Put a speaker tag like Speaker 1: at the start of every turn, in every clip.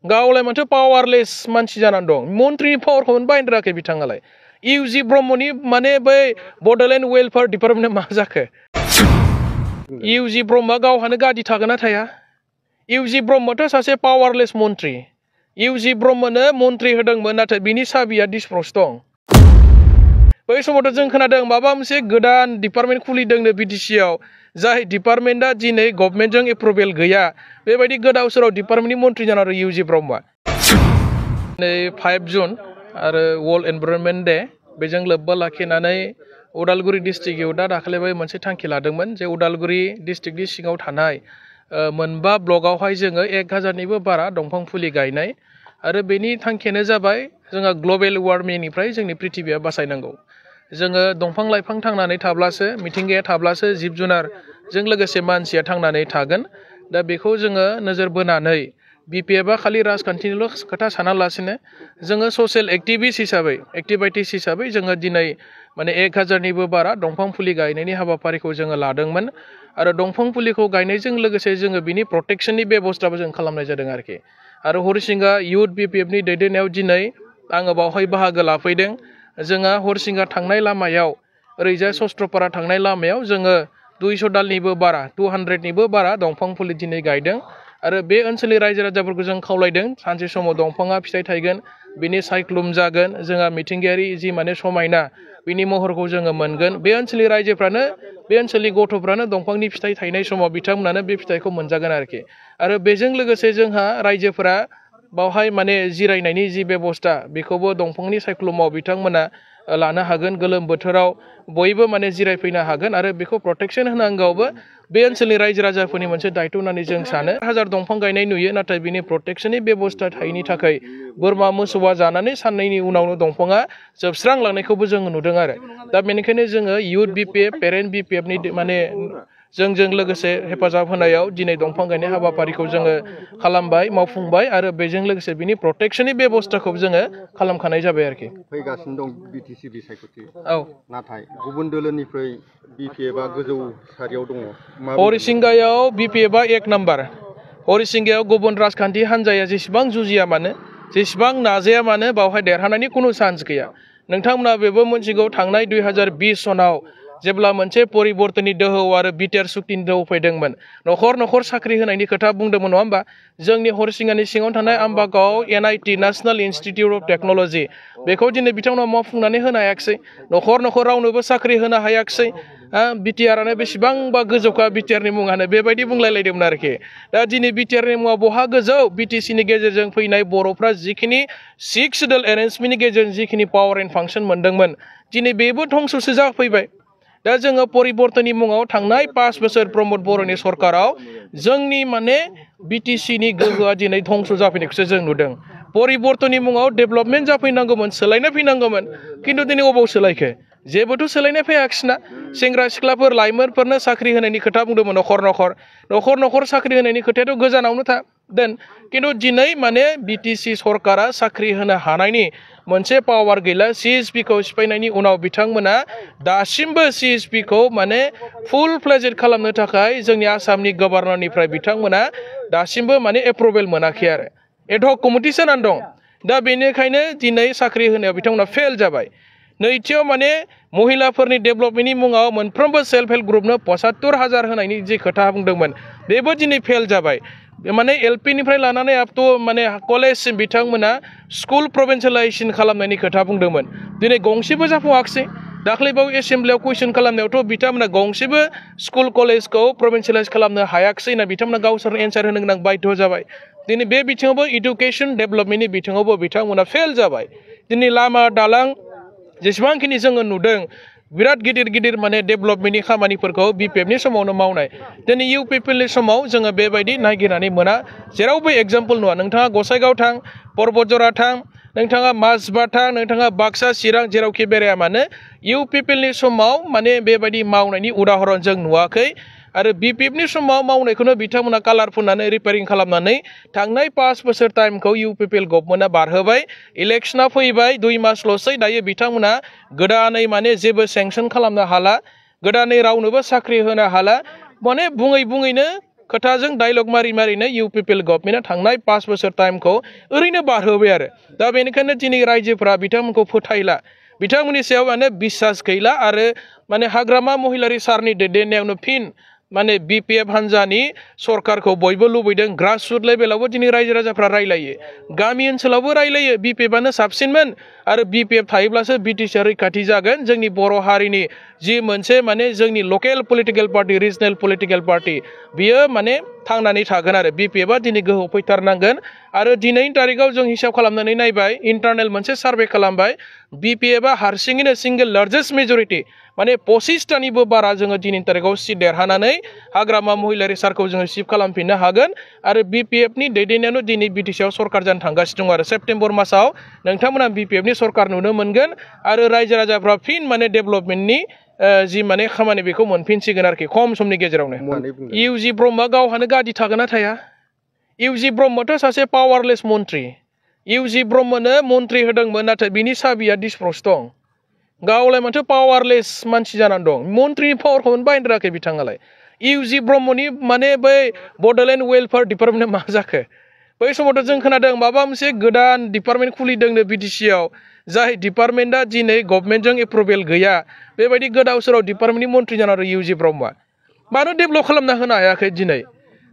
Speaker 1: गावलाय माथो पावारलेस मानसि जानानै दं मन्त्रिनि पावारखौ बाहायनो रोङाखै बिथाङालाय इउजि ब्रह्मनि माने बै बड'लेण्ड वेलफेयार डिपार्टमेन्टआ मा जाखो इउजि ब्रह्मआ गावहानो गादि थागोन ना थाया इउजि ब्रह्मआथ' सासे पावारलेस मन्त्रि इउजि ब्रह्मनो मन्त्रि होदोंमोन नाथाय बिनि साबिया डिसप्र'स दं बै समावथ' जों खोनादों माबा मोनसे गोदान डिपार्टमेन्ट खुलिदोंनो बिटिसिआव जाय डिपार्टमेन्टआ दिनै गभर्नमेन्टजों एप्रुभेल गैया बेबायदि गोदाव सोराव डिपार्टमेन्टनि मन्त्रि जाना दं इउजि ब्रह्मआ नै 5 जुन आरो वर्ल्ड एनभाइरनमेन्ट डे बेजों लोब्बा लाखिनानै उदालगुरि डिस्ट्रिक्टआव दाखालिबो मोनसे थांखि लादोंमोन जे उदालगुरि डिस्ट्रिक्टनि सिङाव थानाय मोनबा ब्लकआवहाय जोङो 1000निबो बारा दंफां फुलि गायनाय आरो बेनि थांखियानो जाबाय जोंहा ग्लबेल वार्मिंनिफ्राय जोंनि पृथिबिया बासायनांगौ जोङो दंफां लाइफां थांनानै थाब्लासो मिथिंगाया थाब्लासो जिब जुनारजों लोगोसे मानसिया थांनानै थागोन दा बेखौ जोङो नोजोर बोनानै बिपिएफआ खालि राजखान्थिनिल' खोथा सानालासिनो जोङो ससियेल एक्टिभिटिस हिसाबै जोङो दिनै माने 1000निबो बारा दंफां फुलि गायनायनि हाबाफारिखौ जोङो लादोंमोन आरो दंफां फुलिखौ गायनायजों लोगोसे जोङो बिनि प्रटेक्शननि बेबस्थाबो जों खालामनाय जादों आरोखि आरो हरिसिंगा इयुथ बिपिएफनि दैदेननायाव दिनै आङो बावहाय बाहागो लाफैदों जोंहा हरिसिंगा थांनाय लामायाव ओरैजाय सस्त्रपारा थांनाय लामायाव जोङो 200 दालनिबो बारा 200निबो बारा दंफां फुलि दिनै गायदों आरो बे ओनसोलनि रायजो राजाफोरखौ जों खावलायदों सानसे समाव दंफाङा फिथाइ थायगोन बिनि सायख्लुम जागोन जोंहा मिथिंगायारि जि माने समायना बिनि महरखौ जोङो मोनगोन बे ओनसोलनि रायजोफ्रानो बे ओनसोलनि गथ'फ्रानो दंफांनि फिथाइ थायनाय समाव बिथांमोनानो बे फिथाइखौ मोनजागोन आरोखि आरो बेजों लोगोसे जोंहा रायजोफोरा बावहाय माने जिरायनायनि जि बेबस्था बेखौबो दंफांनि सायख्लुमाव बिथांमोना लानो हागोन गोलोम बोथोराव बयबो माने जिरायफैनो हागोन आरो बेखौ प्रटेक्शन होनांगौबो बे ओनसोलनि रायजो राजाफोरनि मोनसे दायथ' होननानै जों सानो 1000 दंफां गायनाय नुयो नाथाय बिनि प्रटेक्शननि बेबस्था थायैनि थाखाय बोरमा मोसौआ जानानै साननैनि उनावनो दंफाङा जोबस्रांलांनायखौबो जों नुदों आरो दा बेनिखायनो जोङो इयुथ बिपिएफ पेरेन्ट बिपिएफनि माने जोंजों लोगोसे हेफाजाब होनायाव दिनै दंफां गायनाय हाबाफारिखौ जोङो खालामबाय मावफुंबाय आरो बेजों लोगोसे बिनि प्रटेक्शननि बेबस्थाखौ जोङो खालामखानाय जाबाय आरोखि
Speaker 2: फैगासिनो दं बिटिसि बिसायख'थि
Speaker 1: औ
Speaker 2: नाथाय गुबुन दोलोनिफ्राय बिपिएफआ गोजौ सारियाव दङ
Speaker 1: हरिसिंगायाव बिपिएफआ 1 नाम्बार हरिसिंगायाव गुबुन राजखान्थि हान्जाया जेसेबां जुजिया मानो जेसेबां नाजाया मानो बावहाय देरहानायनि खुनु चान्स गैया नोंथांमोना बेबो मोनथिगौ थांनाय 2020 सनाव जेब्ला मोनसे परिबर्तननि दोहौ आरो बिटिआर सुक्तिनि दोहौ फैदोंमोन न'खर न'खर साख्रि होनायनि खोथा बुंदोंमोन नङा होमबा जोंनि हरिसिंगानि सिङाव थानाय Ambagaon NIT national institute of technology बेखौ दिनै बिथांमोना मावफुंनानै होनो हायाखिसै न'खर न'खर रावनोबो साख्रि होनो हायाखिसै बिटिआरानो बेसेबांबा गोजौखा बिटिआरनि मुङानो बेबायदि बुंलायलायदोंमोन आरोखि दा दिनै बिटिआरनि मुङा बहा गोजौ बिटिसिनि गेजेरजों फैनाय बर'फ्रा जिखिनि 6 सिडुल एरेन्जमेन्टनि गेजेरजों जिखिनि पावार एन्ड फांसन मोनदोंमोन दिनै बेबो धंस'सो जाफैबाय दा जोङो परिबर्तननि मुङाव थांनाय 5 बोसोर प्रमद बर'नि सरकाराव जोंनि माने बिटिसिनि गोहोआ दिनै धंस' जाफैनायखौसो जों नुदों परिबर्तननि मुङाव डेभेलपमेन्ट जाफैनांगौमोन सोलायनाय फैनांगौमोन खिन्थु दिनै अबाव सोलायखो जेबोथ' सोलायनाय फैयाखिसैना सेंग्रा सिख्लाफोर लाइमोनफोरनो साख्रि होनायनि खोथा बुंदोंमोन न'खर न'खर साख्रि होनायनि खोथायाथ' गोजानावनो दोन खिन्थु दिनै माने बिटिसि सरकारा साख्रि होनो हानायनि मोनसे पावार गैला CSPखौ सिफायनायनि उनाव बिथांमोना दासिमबो CSPखौ माने फुल फ्लेजेड खालामनो थाखाय जोंनि आसामनि गभर्नरनिफ्राय बिथांमोना दासिमबो माने एप्रुभेल मोनाखै आरो एडहक कमिटि जानानै दं दा बेनिखायनो दिनै साख्रि होनायाव बिथांमोना फेल जाबाय नैथियाव माने महिलाफोरनि डेभेलपमेन्टनि मुङाव मोनफ्रोमबो सेल्फ हेल्प ग्रुपनो 75,000 होनायनि जि खोथा बुंदोंमोन बेबो दिनै फेल जाबाय माने LPनिफ्राय लानानै आप टु माने कलेजसिम बिथांमोना स्कुल प्रभिन्सियेलाइजेसन खालामनायनि खोथा बुंदोंमोन दिनै गंसेबो जाफुङाखिसै दाख्लैबाव एसेम्ब्लियाव कुइसन खालामनायावथ' बिथांमोना गंसेबो स्कुल कलेजखौ प्रभिन्सियेलाइज खालामनो हायाखिसै होनना बिथांमोना गावसोरनो एन्सार होनो गोनां बाध्य जाबाय दिनै बे बिथिङावबो इडुकेसन डेभेलपमेन्टनि बिथिङावबो बिथांमोना फेल जाबाय दिनै लामा दालां जेसेबांखिनि जोङो नुदों बिराद गिदिर माने डेभेलपमेन्टनि खामानिफोरखौ बिपिएफनि समावनो मावनाय दिनै इउपिपिएलनि समाव जोङो बेबायदि नागिरनानै मोना जेरावबो एग्जाम्पल नुवा नोंथाङा गसाइगाव थां पर्बतजरा थां नोंथाङा माजबा थां नोंथाङा बाक्सा चिरां जेरावखि बेराया मानो इउपिपिएलनि समाव माने बेबायदि मावनायनि उदाहरन जों नुवाखै आरो बिपिएफनि समाव मावनायखौनो बिथांमोना कालार फुननानै रिपेयारिं खालामनानै थांनाय 5 बोसोर टाइमखौ इउपिपिएल गभर्नमेन्टआ बारहोबाय इलेक्शना फैबाय 2 मासल'सै दायो बिथांमोना गोदानै माने जेबो सेंसन खालामनो हाला गोदानै रावनोबो साख्रि होनो हाला माने बुङैनो खोथाजों डायलग मारि मारिनो UPPL गभर्नमेन्टआ थांनाय 5 बोसोर टाइमखौ ओरैनो बारहोबाय आरो दा बेनिखायनो दिनै रायजोफोरा बिथांमोनखौ फोथायला बिथांमोननि सायाव माने बिश्वास गैला आरो माने हाग्रामा महिलारि सारनि दैदेननायावनो फिन माने BPF हान्जानि सरकारखौ बयबो लुबैदों ग्रासरुट लेभेलावबो दिनै रायजो राजाफ्रा रायलायो गामि ओनसोलावबो रायलायो BPFआनो साबसिनमोन आरो BPF थायोब्लासो BTC रैखाथि जागोन जोंनि बर' हारिनि जि मोनसे माने जोंनि लकेल political party regional political party बियो माने थांनानै थागोन आरो BPFआ दिनै गोहोआव फैथारनांगोन आरो दिनैनि तारिखाव जों हिसाब खालामनानै नायबाय इन्टारनेल मोनसे सार्भे खालामबाय BPFआ हारसिङैनो सिंगल लार्जेस्ट मेजरिटी माने 25टानिबो बारा जोङो दिनैनि तारिखाव सिट देरहानानै हाग्रामा महिलारि सारखौ जोङो सिफ खालामफिननो हागोन आरो BPFनि दैदेननायावनो दिनै BTCआव सरकार जानो थांगासिनो दं आरो सेप्तेम्बर मासाव नोंथांमोना BPFनि सरकार नुनो मोनगोन आरो रायजो राजाफ्रा फिन माने डेभेलपमेन्टनि जि माने खामानि बेखौ मोनफिनसिगोन आरोखि खम समनि गेजेरावनो UG ब्रह्मआ गावहानो गादि थागोन ना थाया UG ब्रह्मआथ' सासे पावारलेस मन्त्रि UG ब्रह्मनो मन्त्रि होदोंमोन नाथाय बिनि साबिया डिसप्र'स दं गावलाय माथो पावारलेस मानसि जानानै दं मन्त्रिनि पावारखौनो बाहायनो रोङाखै बिथाङालाय UG ब्रह्मनि माने बै बड'लेण्ड वेलफेयार डिपार्टमेन्टआ मा जाखो बै समावथ' जों खोनादों माबा मोनसे गोदान डिपार्टमेन्ट खुलिदोंनो BTCआव जाय डिपार्टमेन्टआ दिनै गभर्नमेन्टजों एप्रुभेल गैया बेबायदि गोदाव सोराव डिपार्टमेन्टनि मन्त्रि जानानै UG ब्रह्मआ मानो डेभेलप खालामना होनो हायाखै दिनै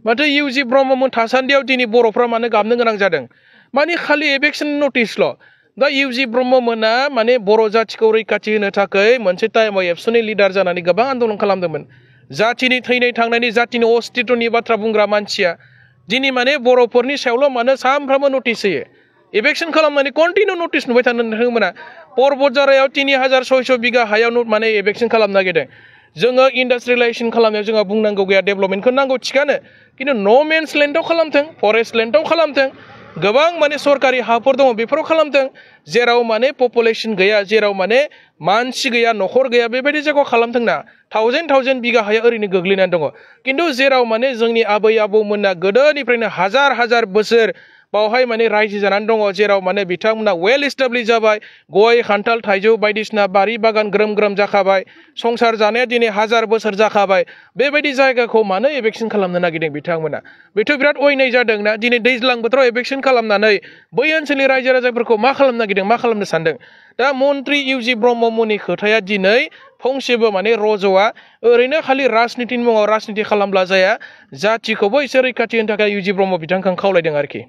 Speaker 1: माथो UG ब्रह्ममोन थासान्दियाव दिनै बर'फ्रा मानो गाबनो गोनां जादों माने खालि एभेक्सन नटिसल' दा UG ब्रह्ममोना माने बर' जाथिखौ रैखाथि होनो थाखाय मोनसे टाइमाव एबसुनि लिडार जानानै गोबां आन्दलन खालामदोंमोन जातिनि थैनाय थांनायनि जातिनि अस्तित्वनि बाथ्रा बुंग्रा मानसिया दिनै माने बर'फोरनि सायावल' मानो सानफ्रामबो नटिस होयो एभेक्सन खालामनानै कन्टिनिउ नटिस नुबाय थानो मोना पर्बतझारायाव 3600 बिगा हायाव माने एभेक्सन खालामनो नागिरदों जोङो इन्डास्ट्रियेलाइजेसन खालामनायाव जोंहा बुंनांगौ गैया डेभेलपमेन्टखौ नांगौ थिगानो खिन्थु न' मेन्स लेन्डआव खालामथों फरेस्ट लेन्डआव खालामथों गोबां माने सरकारि हाफोर दङ बेफोराव खालामथों जेराव माने पपुलेसन गैया जेराव माने मानसि गैया न'खर गैया बेबायदि जायगायाव खालामथों ना थावजेन बिगा हाया ओरैनो गोग्लैनानै दङ खिन्थु जेराव माने जोंनि आबै आबौमोना गोदोनिफ्रायनो हाजार बोसोर बावहाय माने रायजो जानानै दङ जेराव माने बिथांमोना वेल एस्टाब्लिश जाबाय गय खान्थाल थाइजौ बायदिसिना बारि बागान ग्रोम ग्रोम जाखाबाय संसार जानाया दिनै हाजार बोसोर जाखाबाय बेबायदि जायगाखौ मानो एभेक्सन खालामनो नागिरदों बिथांमोना बेथ' बिराद अयनाय जादोंना दिनै दैज्लां बोथोराव एभेक्सन खालामनानै बै ओनसोलनि रायजो राजाफोरखौ मा खालामनो नागिरदों मा खालामनो सानदों दा मन्त्रि UG ब्रह्ममोननि खोथाया दिनै फंसेबो माने रज'आ ओरैनो खालि राजनितिनि मुङाव राजनिति खालामब्ला जाया जातिखौबो एसे रैखाथि होनो थाखाय UG ब्रह्म बिथांखौ खावलायदों आरोखि